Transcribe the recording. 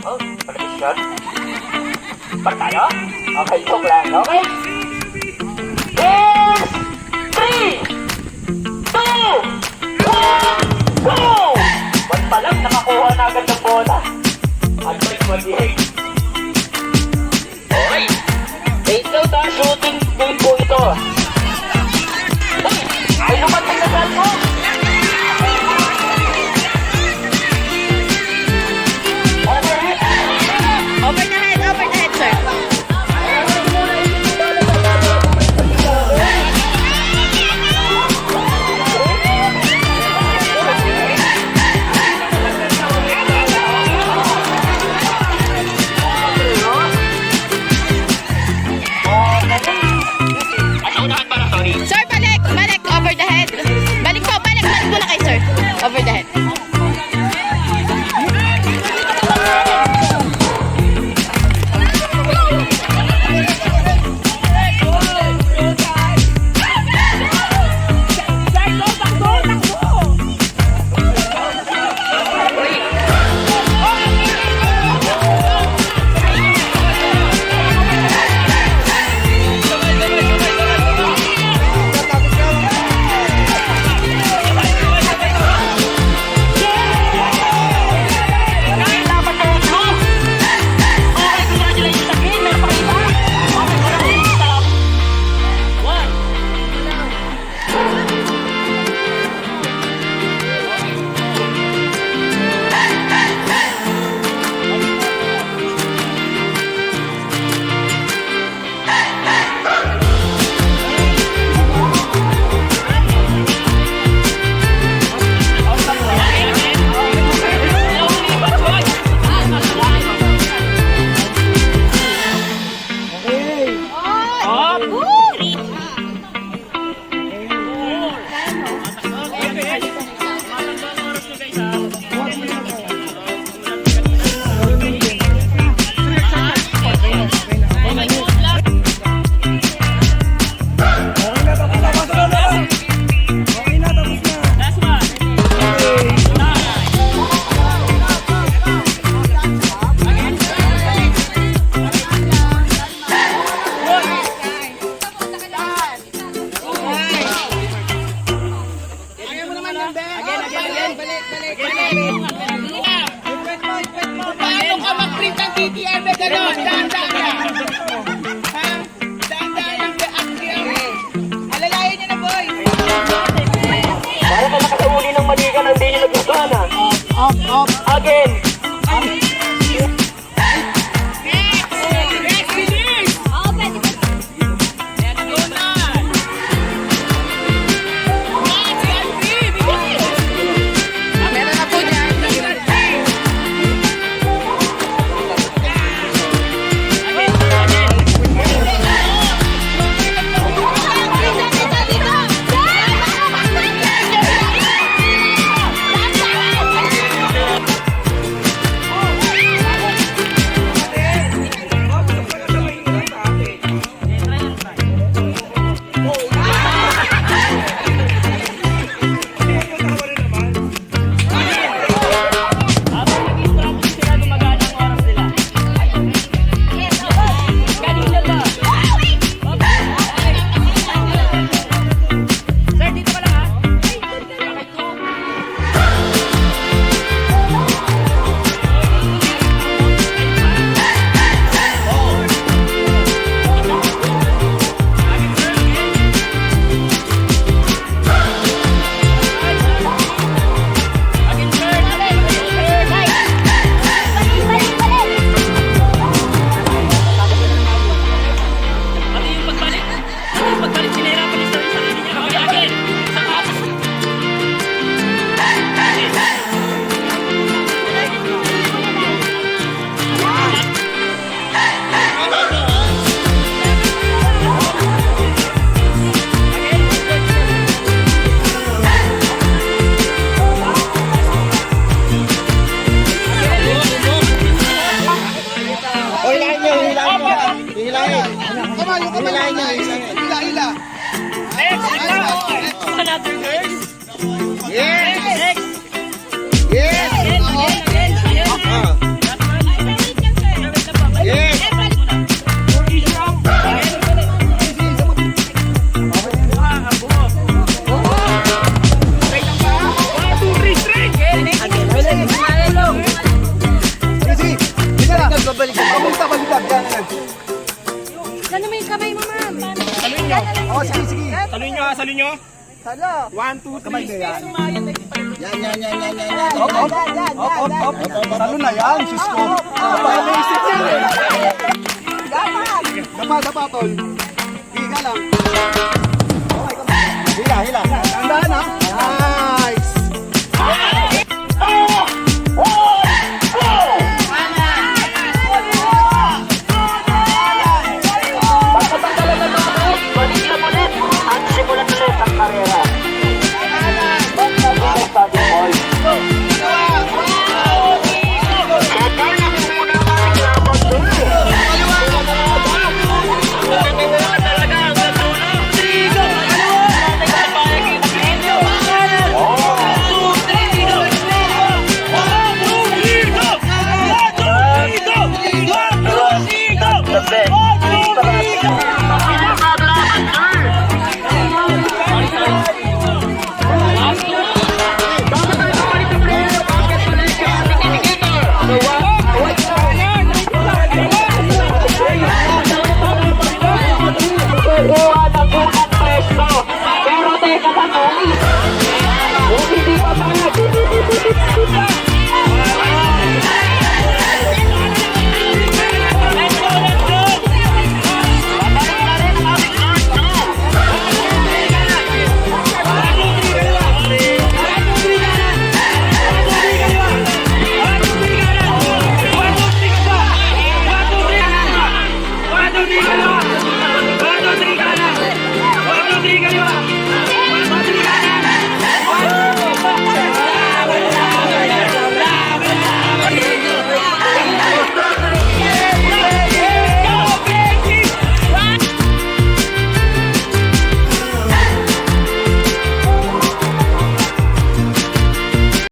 Oh, prediction. Par tayo? Okay, joke lang. Okay? Is 3, 2, 1, go! Ba't pa lang nakakuha na agad ng bola? At may mag-ihig. Okay. Based out ang shooting game po ito. Uy! Ay lumatay na saan mo! Over the head, sir. Sir, balik, over the head. Balik muna kay sir. Over the head. Paano ka mag-print ng TTR na gano'n? Dahan-dahan. Dahan-dahan ang alalayan niyo na, boy. Para ka nakasauli ng maligan ang di nyo nagustuhan ha. Up. Again. Next, release. Let's go na. Meron na po dyan. Another verse. Yes! Next. Yes! Yes. 1, 2, 3. Kamay na yan. Yan. Op. Talo na yan, sis ko. Napaka-basic yan eh. Dapa, tol. Higa lang. Hila. Tandaan ha.